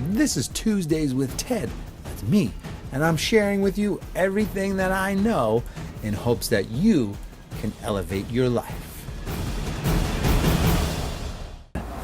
This is Tuesdays with Ted. That's me. And I'm sharing with you everything that I know in hopes that you can elevate your life.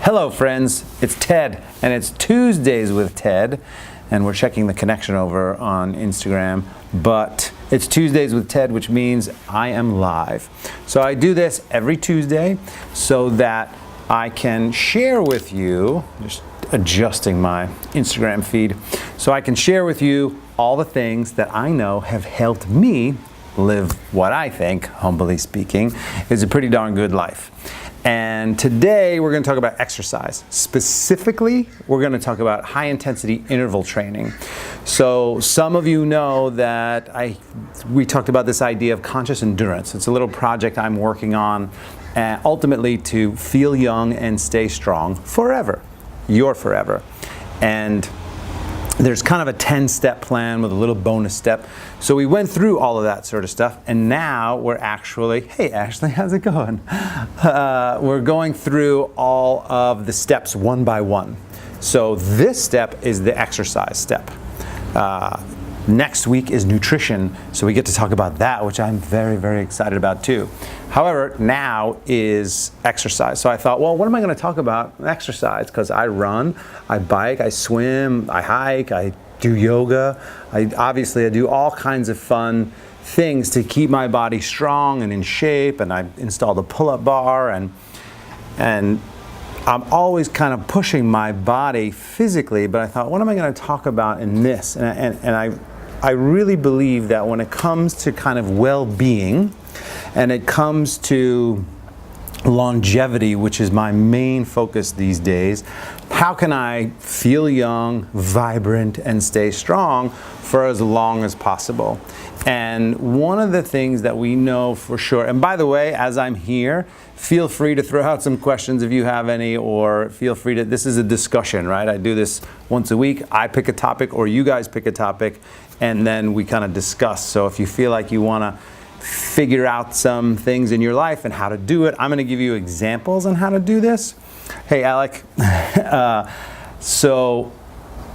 Hello, friends. It's Ted, and it's Tuesdays with Ted. And we're checking the connection over on Instagram. But it's Tuesdays with Ted, which means I am live. So I do this every Tuesday so that I can share with you, just adjusting my Instagram feed, so I can share with you all the things that I know have helped me live what I think, humbly speaking, is a pretty darn good life. And today we're going to talk about exercise. Specifically, we're going to talk about high intensity interval training. So some of you know that we talked about this idea of conscious endurance. It's a little project I'm working on, ultimately to feel young and stay strong forever. Your forever. And there's kind of a 10-step plan with a little bonus step. So we went through all of that sort of stuff, and now we're actually, hey Ashley, how's it going? We're going through all of the steps one by one. So this step is the exercise step. Next week is nutrition, so we get to talk about that, which I'm very, very excited about too. However, now is exercise. So I thought, well, what am I going to talk about? Exercise, because I run, I bike, I swim, I hike, I do yoga. I do all kinds of fun things to keep my body strong and in shape, and I installed a pull-up bar, and I'm always kind of pushing my body physically, but I thought, what am I going to talk about in this? And I really believe that when it comes to kind of well-being, and it comes to longevity, which is my main focus these days, how can I feel young, vibrant, and stay strong for as long as possible? And one of the things that we know for sure, and by the way, as I'm here, feel free to throw out some questions if you have any, or feel free to, this is a discussion, right? I do this once a week. I pick a topic, or you guys pick a topic, and then we kind of discuss. So if you feel like you want to figure out some things in your life and how to do it, I'm going to give you examples on how to do this. Hey, Alec.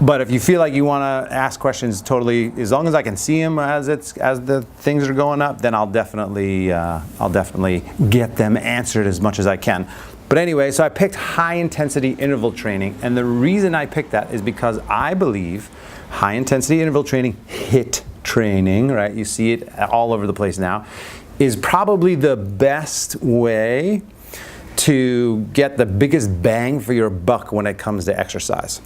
But if you feel like you want to ask questions, totally, as long as I can see them as the things are going up, then I'll definitely get them answered as much as I can. But anyway, so I picked high intensity interval training, and the reason I picked that is because I believe high intensity interval training, HIIT training, right? You see it all over the place now, is probably the best way to get the biggest bang for your buck when it comes to exercise.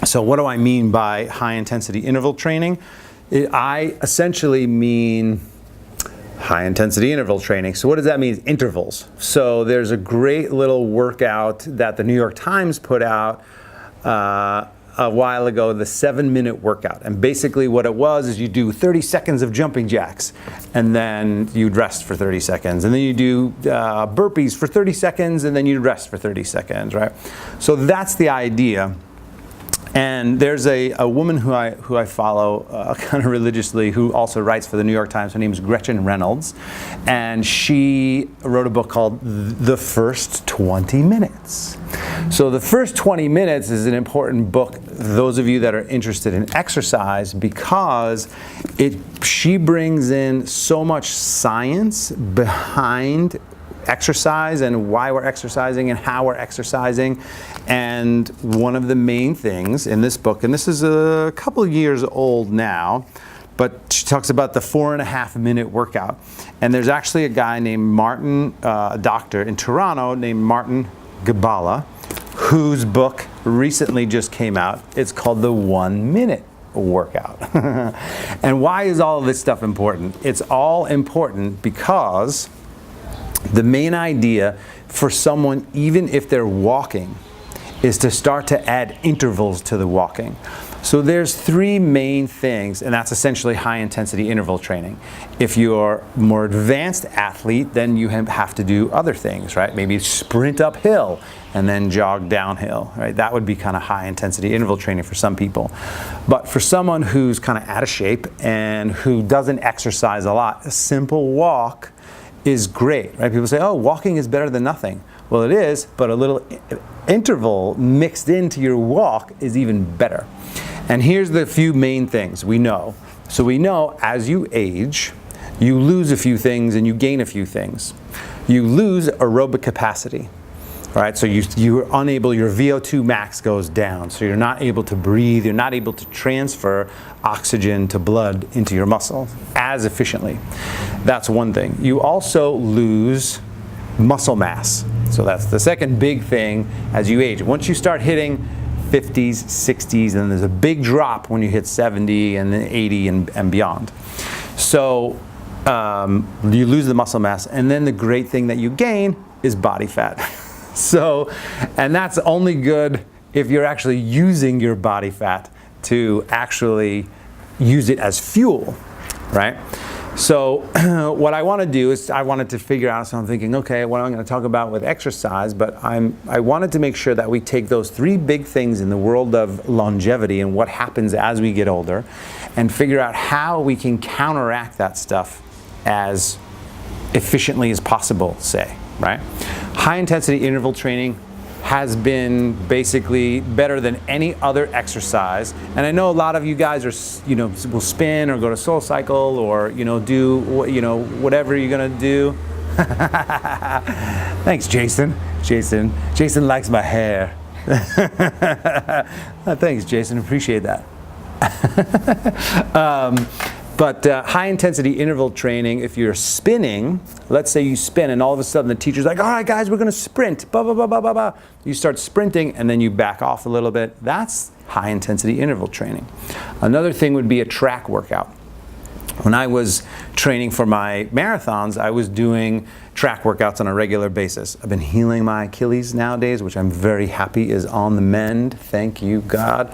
So what do I mean by high intensity interval training? I essentially mean high intensity interval training. So what does that mean? Intervals. So there's a great little workout that the New York Times put out a while ago, the 7-minute workout. And basically what it was is you do 30 seconds of jumping jacks, and then you'd rest for 30 seconds. And then you do burpees for 30 seconds, and then you'd rest for 30 seconds, right? So that's the idea. And there's a woman who I follow kind of religiously, who also writes for the New York Times. Her name is Gretchen Reynolds, and she wrote a book called The First 20 Minutes. So The First 20 Minutes is an important book, those of you that are interested in exercise, because she brings in so much science behind exercise and why we're exercising and how we're exercising. And one of the main things in this book, and this is a couple of years old now, but she talks about the 4.5-minute workout. And there's actually a guy named Martin, a doctor in Toronto named Martin Gibala, whose book recently just came out. It's called The 1-Minute Workout. And why is all of this stuff important? It's all important because the main idea for someone, even if they're walking, is to start to add intervals to the walking. So there's 3 main things, and that's essentially high intensity interval training. If you're a more advanced athlete, then you have to do other things, right? Maybe sprint uphill and then jog downhill, right? That would be kind of high intensity interval training for some people. But for someone who's kind of out of shape and who doesn't exercise a lot, a simple walk is great, right? People say, oh, walking is better than nothing. Well, it is, but a little interval mixed into your walk is even better. And here's the few main things we know. So we know as you age, you lose a few things and you gain a few things. You lose aerobic capacity. Right, so you're unable, your VO2 max goes down, so you're not able to breathe, you're not able to transfer oxygen to blood into your muscle as efficiently. That's one thing. You also lose muscle mass. So that's the second big thing as you age. Once you start hitting 50s, 60s, and there's a big drop when you hit 70 and then 80 and beyond. So you lose the muscle mass, and then the great thing that you gain is body fat. So, and that's only good if you're actually using your body fat to actually use it as fuel, right? So what I want to do is I wanted to figure out, so I'm thinking, okay, what am I going to talk about with exercise? But I wanted to make sure that we take those three big things in the world of longevity and what happens as we get older and figure out how we can counteract that stuff as efficiently as possible, say, right? High intensity interval training has been basically better than any other exercise. And I know a lot of you guys are, will spin or go to SoulCycle or, do, whatever you're gonna do. Thanks, Jason. Jason likes my hair. Thanks, Jason, appreciate that. But high intensity interval training, if you're spinning, let's say you spin and all of a sudden the teacher's like, all right guys, we're gonna sprint, blah, blah, blah, blah, blah, blah. You start sprinting and then you back off a little bit. That's high intensity interval training. Another thing would be a track workout. When I was training for my marathons, I was doing track workouts on a regular basis. I've been healing my Achilles nowadays, which I'm very happy is on the mend. Thank you, God.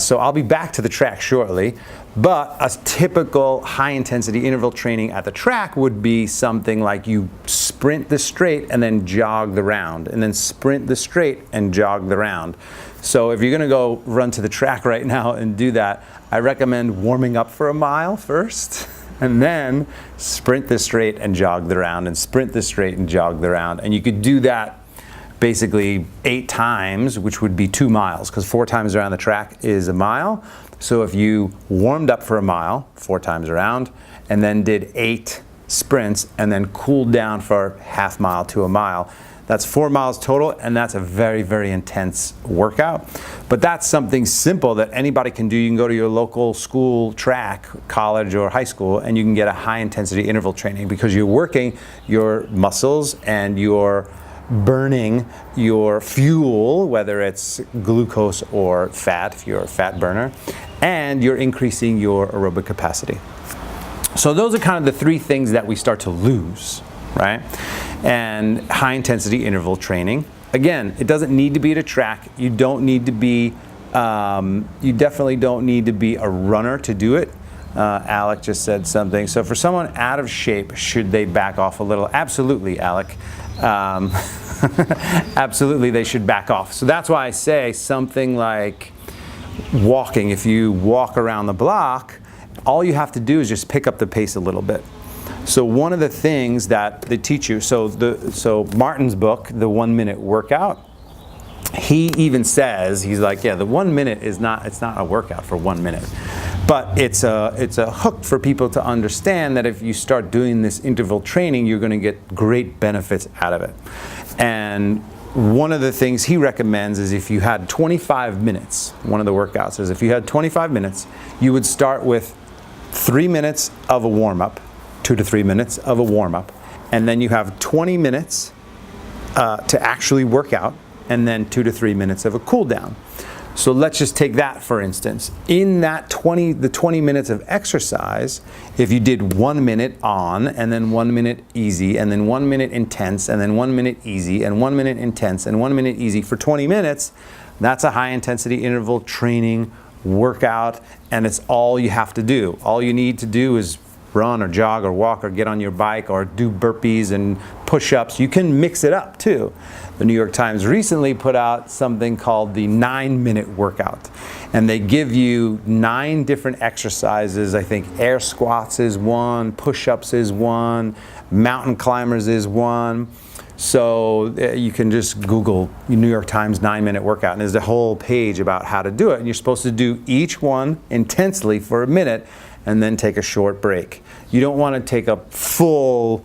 So I'll be back to the track shortly. But a typical high-intensity interval training at the track would be something like you sprint the straight and then jog the round, and then sprint the straight and jog the round. So if you're going to go run to the track right now and do that, I recommend warming up for a mile first, and then sprint the straight and jog the round, and sprint the straight and jog the round. And you could do that basically 8 times, which would be 2 miles, because 4 times around the track is a mile. So if you warmed up for a mile, 4 times around, and then did 8 sprints, and then cooled down for half mile to a mile, that's 4 miles total, and that's a very, very intense workout. But that's something simple that anybody can do. You can go to your local school track, college or high school, and you can get a high intensity interval training because you're working your muscles and you're burning your fuel, whether it's glucose or fat, if you're a fat burner, and you're increasing your aerobic capacity. So those are kind of the 3 things that we start to lose, right? And high intensity interval training. Again, it doesn't need to be at a track. You don't need to be, you definitely don't need to be a runner to do it. Alec just said something. So for someone out of shape, should they back off a little? Absolutely, Alec. Absolutely, they should back off. So that's why I say something like walking. If you walk around the block, all you have to do is just pick up the pace a little bit. So one of the things that they teach you, so Martin's book, The 1 Minute Workout, he even says, he's like, yeah, the 1 minute is not, it's not a workout for 1 minute. But it's a hook for people to understand that if you start doing this interval training, you're going to get great benefits out of it. And one of the things he recommends is if you had 25 minutes, one of the workouts is if you had 25 minutes, you would start with 3 minutes of a warm-up, 2 to 3 minutes of a warm-up, and then you have 20 minutes to actually work out, and then 2 to 3 minutes of a cool down. So let's just take that for instance. In that 20 minutes of exercise, if you did 1 minute on, and then 1 minute easy, and then 1 minute intense, and then 1 minute easy, and 1 minute intense, and 1 minute easy for 20 minutes, that's a high intensity interval training workout, and it's all you have to do. All you need to do is run or jog or walk or get on your bike or do burpees and push-ups. You can mix it up too. The New York Times recently put out something called the 9-minute workout, and they give you 9 different exercises. I think air squats is one, push-ups is one, mountain climbers is one, So you can just Google New York Times 9-minute workout, and there's a whole page about how to do it. And you're supposed to do each one intensely for a minute and then take a short break. You don't want to take a full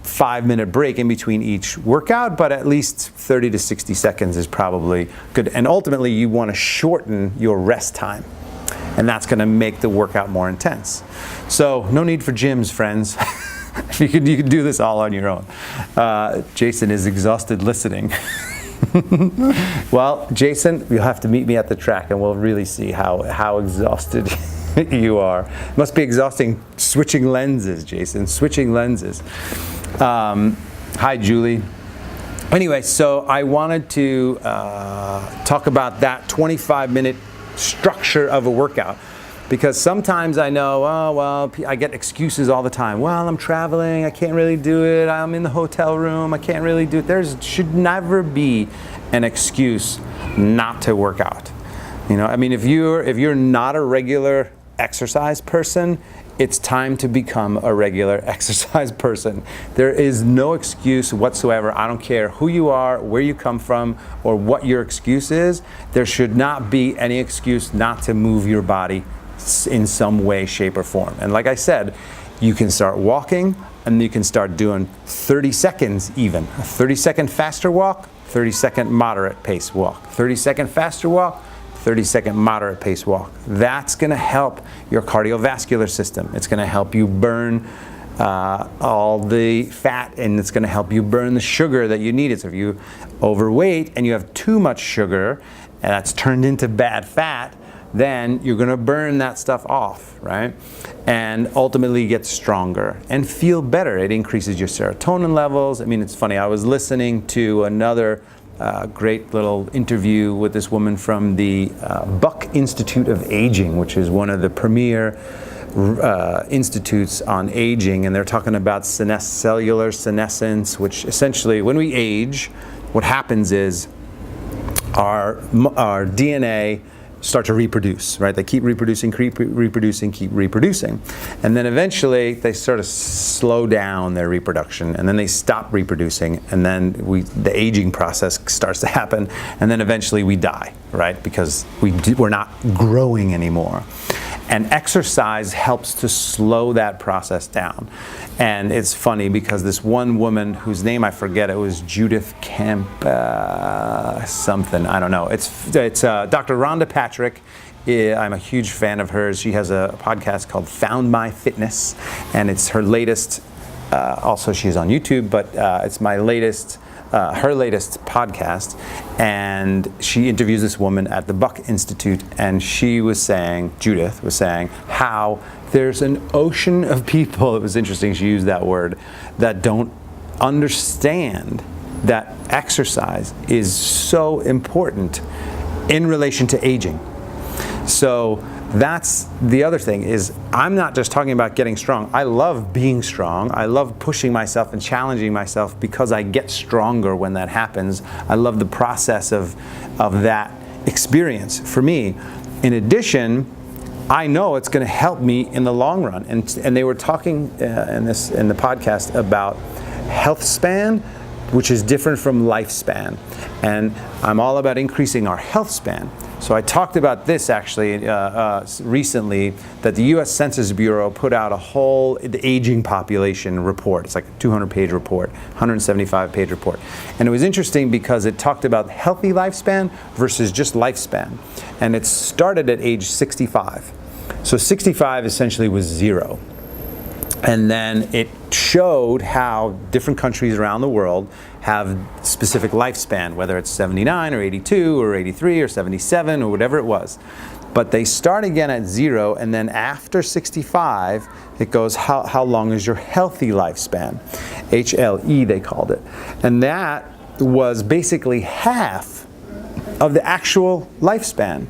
5-minute break in between each workout, but at least 30 to 60 seconds is probably good. And ultimately, you want to shorten your rest time, and that's going to make the workout more intense. So no need for gyms, friends. you can do this all on your own. Jason is exhausted listening. Well, Jason, you'll have to meet me at the track, and we'll really see how exhausted you are. It must be exhausting switching lenses, Jason, switching lenses. Hi, Julie. Anyway, so I wanted to talk about that 25-minute structure of a workout, because sometimes I know, oh, well, I get excuses all the time. Well, I'm traveling, I can't really do it. I'm in the hotel room, I can't really do it. There should never be an excuse not to work out. You know, I mean, if you're not a regular exercise person, it's time to become a regular exercise person. There is no excuse whatsoever. I don't care who you are, where you come from, or what your excuse is. There should not be any excuse not to move your body in some way, shape, or form. And like I said, you can start walking, and you can start doing 30 seconds even. A 30-second faster walk, 30-second moderate pace walk. 30-second faster walk, 30-second moderate pace walk. That's going to help your cardiovascular system. It's going to help you burn all the fat, and it's going to help you burn the sugar that you need. So if you're overweight and you have too much sugar, and that's turned into bad fat, then you're going to burn that stuff off, right? And ultimately get stronger and feel better. It increases your serotonin levels. I mean, it's funny. I was listening to another great little interview with this woman from the Buck Institute of Aging, which is one of the premier institutes on aging, and they're talking about cellular senescence, which essentially, when we age, what happens is our DNA start to reproduce, right? They keep reproducing, keep reproducing. And then eventually they sort of slow down their reproduction, and then they stop reproducing, and then the aging process starts to happen, and then eventually we die, right? Because we're not growing anymore. And exercise helps to slow that process down. And it's funny because this one woman, whose name I forget, it was Judith Camp something, I don't know. It's Dr. Rhonda Patrick. I'm a huge fan of hers. She has a podcast called Found My Fitness, and it's her latest, also she's on YouTube, but it's her latest podcast, and she interviews this woman at the Buck Institute, and Judith was saying how there's an ocean of people, it was interesting she used that word, that don't understand that exercise is so important in relation to aging. So that's the other thing, is I'm not just talking about getting strong. I love being strong. I love pushing myself and challenging myself because I get stronger when that happens. I love the process of that experience for me. In addition, I know it's going to help me in the long run. And they were talking in the podcast about health span, which is different from lifespan. And I'm all about increasing our health span. So I talked about this actually recently, that the U.S. Census Bureau put out the aging population report. It's like a 200-page report, 175-page report. And it was interesting because it talked about healthy lifespan versus just lifespan. And it started at age 65. So 65 essentially was 0. And then it showed how different countries around the world have specific lifespan, whether it's 79 or 82 or 83 or 77 or whatever it was. But they start again at 0, and then after 65, it goes, how long is your healthy lifespan? HLE, they called it. And that was basically half of the actual lifespan.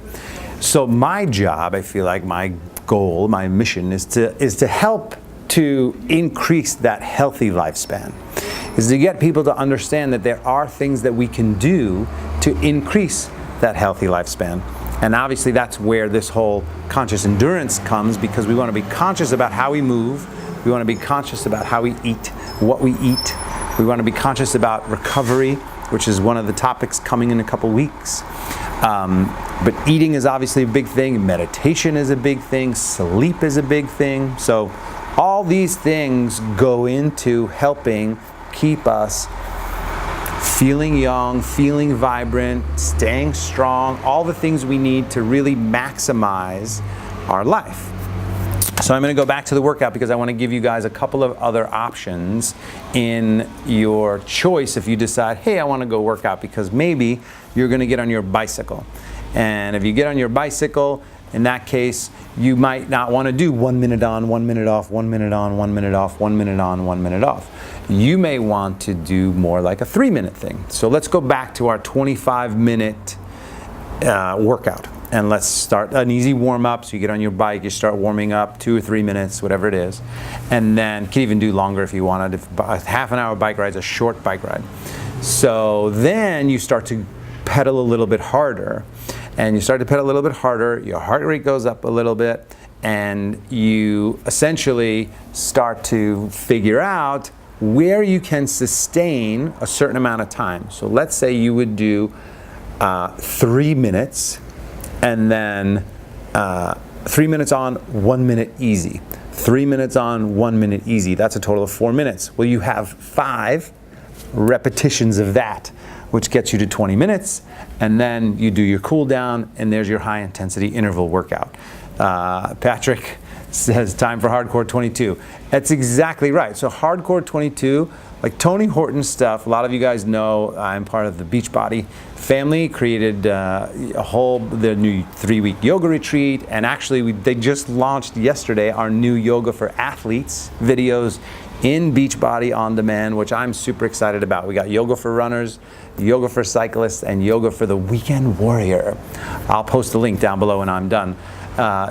So my job, I feel like my goal, my mission is to help to increase that healthy lifespan, is to get people to understand that there are things that we can do to increase that healthy lifespan. And obviously that's where this whole conscious endurance comes, because we want to be conscious about how we move, we want to be conscious about how we eat, what we eat, We want to be conscious about recovery, which is one of the topics coming in a couple weeks. But eating is obviously a big thing. Meditation is a big thing. Sleep is a big thing. So all these things go into helping keep us feeling young, feeling vibrant, staying strong, all the things we need to really maximize our life. So I'm going to go back to the workout because I want to give you guys a couple of other options in your choice if you decide, hey, I want to go work out, because maybe you're going to get on your bicycle. And if you get on your bicycle, in that case, you might not want to do 1 minute on, 1 minute off, 1 minute on, 1 minute off, 1 minute on, 1 minute off. You may want to do more like a 3-minute thing. So let's go back to our 25-minute workout. And let's start an easy warm-up. So you get on your bike, you start warming up 2 or 3 minutes, whatever it is. And then you can even do longer if you wanted. If a half-an-hour bike ride is a short bike ride. So then you start to pedal a little bit harder. And you start to pedal a little bit harder, your heart rate goes up a little bit, and you essentially start to figure out where you can sustain a certain amount of time. So let's say you would do 3 minutes, and then 3 minutes on, 1 minute easy. 3 minutes on, 1 minute easy. That's a total of 4 minutes. Well, you have 5 repetitions of that, which gets you to 20 minutes, and then you do your cool down, and there's your high intensity interval workout. Patrick says time for Hardcore 22. That's exactly right. So Hardcore 22, like Tony Horton's stuff, a lot of you guys know I'm part of the Beachbody family, created the new 3-week yoga retreat, and actually they just launched yesterday our new Yoga for Athletes videos in Beachbody on demand, which I'm super excited about. We got yoga for runners, yoga for cyclists, and yoga for the weekend warrior. I'll post a link down below when I'm done.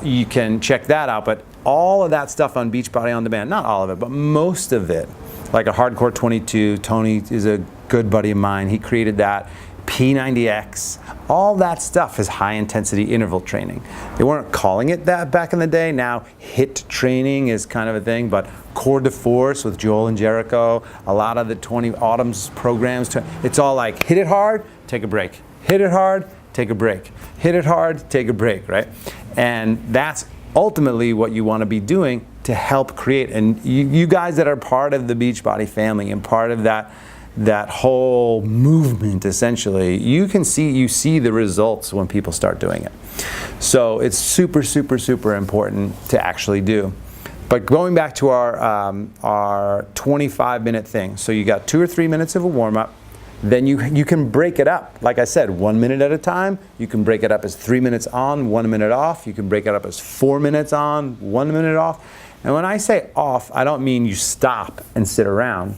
You can check that out, but all of that stuff on Beachbody on demand, not all of it, but most of it, like a Hardcore 22, Tony is a good buddy of mine. He created that. P90X, all that stuff is high intensity interval training. They weren't calling it that back in the day. Now HIIT training is kind of a thing, but Core de Force with Joel and Jericho, a lot of the 20 Autumn's programs, it's all like hit it hard, take a break. Hit it hard, take a break. Hit it hard, take a break, right? And that's ultimately what you want to be doing to help create. And you guys that are part of the Beachbody family and part of that whole movement, essentially, you see the results when people start doing it. So it's super, super, super important to actually do. But going back to our 25-minute thing, so you got 2 or 3 minutes of a warm-up, then you can break it up. Like I said, 1 minute at a time. You can break it up as 3 minutes on, 1 minute off. You can break it up as 4 minutes on, 1 minute off. And when I say off, I don't mean you stop and sit around.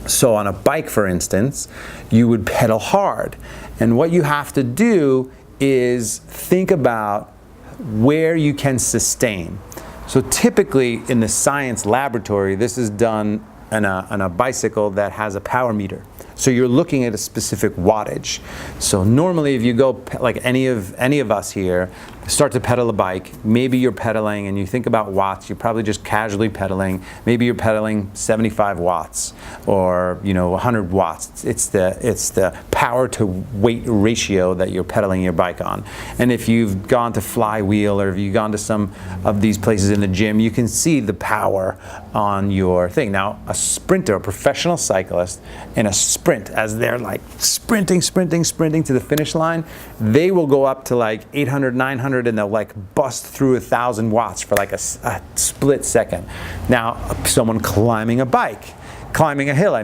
So on a bike, for instance, you would pedal hard. And what you have to do is think about where you can sustain. So typically in the science laboratory, this is done on a bicycle that has a power meter. So you're looking at a specific wattage. So normally if you go, like any of us here, start to pedal a bike, maybe you're pedaling and you think about watts, you're probably just casually pedaling. Maybe you're pedaling 75 watts or 100 watts. It's the power to weight ratio that you're pedaling your bike on. And if you've gone to Flywheel or if you've gone to some of these places in the gym, you can see the power on your thing. Now, a sprinter, a professional cyclist, in a sprint, as they're like sprinting to the finish line, they will go up to like 800, 900, and they'll like bust through 1,000 watts for like a split second. Now, someone climbing a hill,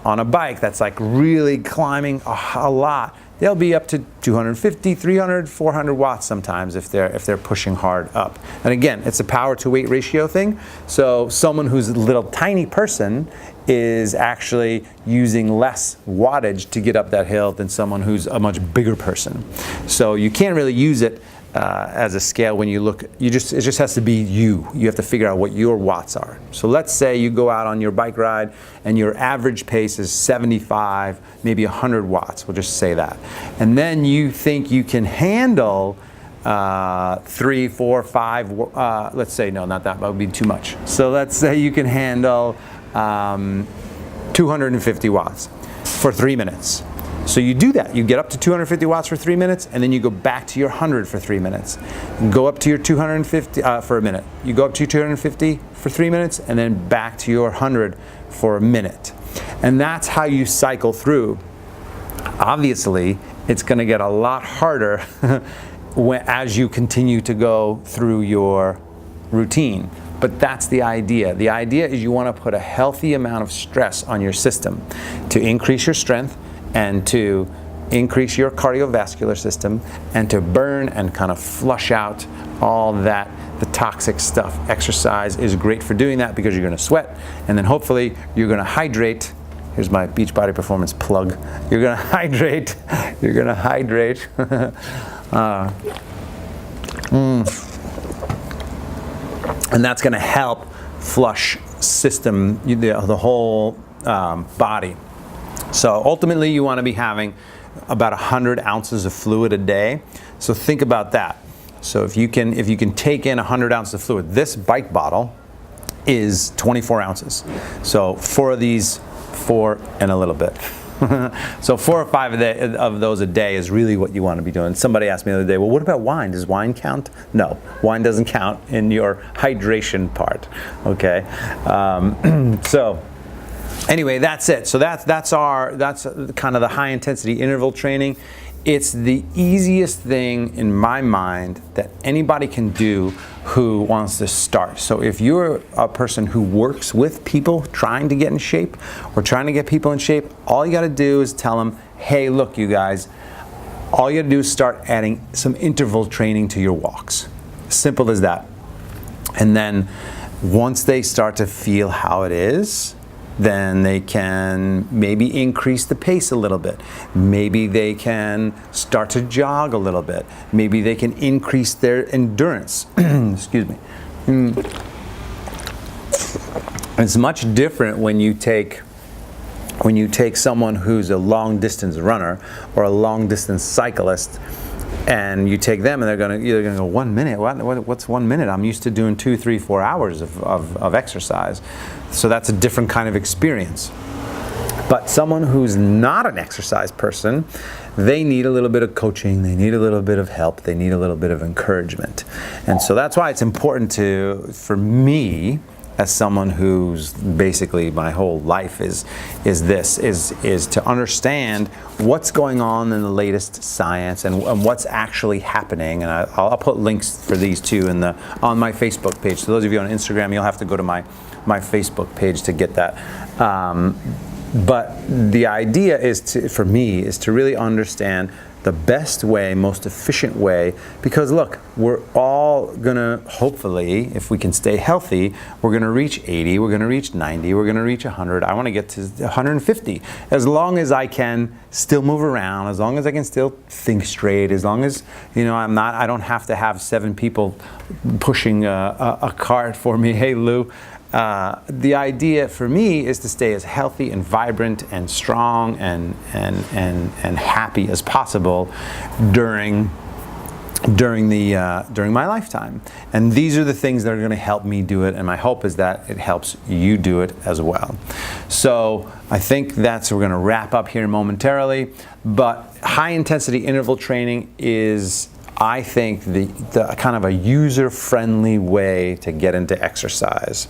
on a bike that's like really climbing a lot, they'll be up to 250, 300, 400 watts sometimes if they're pushing hard up. And again, it's a power to weight ratio thing. So someone who's a little tiny person is actually using less wattage to get up that hill than someone who's a much bigger person. So you can't really use it as a scale when you look. It just has to be you. You have to figure out what your watts are. So let's say you go out on your bike ride and your average pace is 75, maybe 100 watts. We'll just say that. And then you think you can handle 3, 4, 5, let's say, no, not that would be too much. So let's say you can handle 2 250 watts for 3 minutes. So you do that. You get up to 250 watts for 3 minutes, and then you go back to your 100 for 3 minutes. Go up to your 250 for a minute. You go up to your 250 for 3 minutes, and then back to your 100 for a minute. And that's how you cycle through. Obviously, it's going to get a lot harder as you continue to go through your routine. But that's the idea. The idea is you want to put a healthy amount of stress on your system to increase your strength and to increase your cardiovascular system and to burn and kind of flush out all that, the toxic stuff. Exercise is great for doing that because you're going to sweat, and then hopefully you're going to hydrate. Here's my Beachbody Performance plug. You're going to hydrate. You're going to hydrate. And that's going to help flush system, the whole body. So ultimately you want to be having about 100 ounces of fluid a day. So think about that. So if you can take in 100 ounces of fluid, this bike bottle is 24 ounces. So 4 of these, 4 and a little bit. So 4 or 5 of those a day is really what you want to be doing. Somebody asked me the other day, well, what about wine? Does wine count? No, wine doesn't count in your hydration part. Okay, so anyway, that's it. So that's kind of the high intensity interval training. It's the easiest thing in my mind that anybody can do who wants to start. So if you're a person who works with people trying to get in shape or trying to get people in shape, all you got to do is tell them, hey, look, you guys, all you got to do is start adding some interval training to your walks. Simple as that. And then once they start to feel how it is, then they can maybe increase the pace a little bit. Maybe they can start to jog a little bit. Maybe they can increase their endurance. Excuse me. It's much different when you take someone who's a long distance runner or a long distance cyclist, and you take them and they're either gonna go 1 minute. What's 1 minute? I'm used to doing 2, 3, 4 hours of exercise. So that's a different kind of experience. But someone who's not an exercise person, they need a little bit of coaching, they need a little bit of help, they need a little bit of encouragement. And so that's why it's important for me, as someone who's basically my whole life is to understand what's going on in the latest science and what's actually happening. And I'll put links for these too on my Facebook page. So those of you on Instagram, you'll have to go to my Facebook page to get that. But the idea for me is to really understand the best way, most efficient way, because look, we're all gonna, hopefully, if we can stay healthy, we're gonna reach 80, we're gonna reach 90, we're gonna reach 100. I wanna get to 150. As long as I can still move around, as long as I can still think straight, as long as, I don't have to have 7 people pushing a cart for me. Hey, Lou. The idea for me is to stay as healthy and vibrant and strong and happy as possible during my lifetime. And these are the things that are going to help me do it, and my hope is that it helps you do it as well. So I think we're going to wrap up here momentarily, but high intensity interval training is, I think, the kind of a user-friendly way to get into exercise.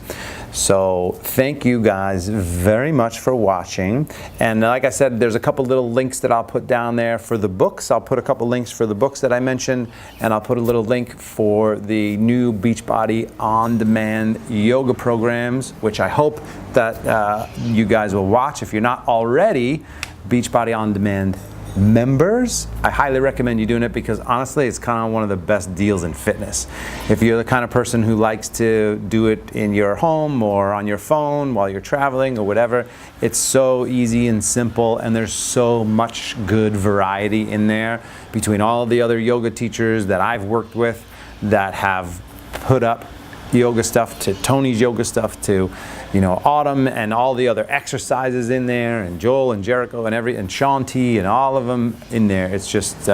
So thank you guys very much for watching. And like I said, there's a couple little links that I'll put down there for the books. I'll put a couple links for the books that I mentioned, and I'll put a little link for the new Beachbody on-demand yoga programs, which I hope that you guys will watch. If you're not already Beachbody on-demand members, I highly recommend you doing it, because honestly it's kind of one of the best deals in fitness. If you're the kind of person who likes to do it in your home or on your phone while you're traveling or whatever, it's so easy and simple, and there's so much good variety in there between all the other yoga teachers that I've worked with that have put up yoga stuff, to Tony's yoga stuff, to Autumn and all the other exercises in there, and Joel and Jericho and Sean T and all of them in there. It's just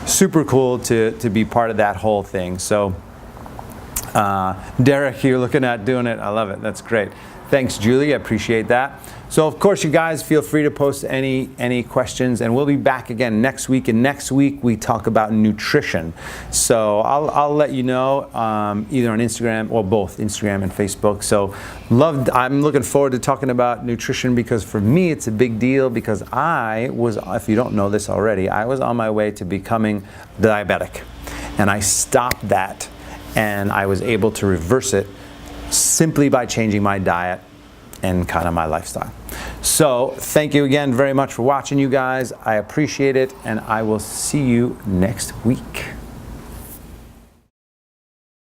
super cool to be part of that whole thing. So Derek, you're looking at doing it. I love it. That's great. Thanks, Julie. I appreciate that. So, of course, you guys feel free to post any questions, and we'll be back again next week. And next week we talk about nutrition. So I'll let you know either on Instagram or both Instagram and Facebook. So I'm looking forward to talking about nutrition because for me it's a big deal because I was, if you don't know this already, I was on my way to becoming diabetic, and I stopped that, and I was able to reverse it simply by changing my diet and kind of my lifestyle. So thank you again very much for watching, you guys. I appreciate it, and I will see you next week.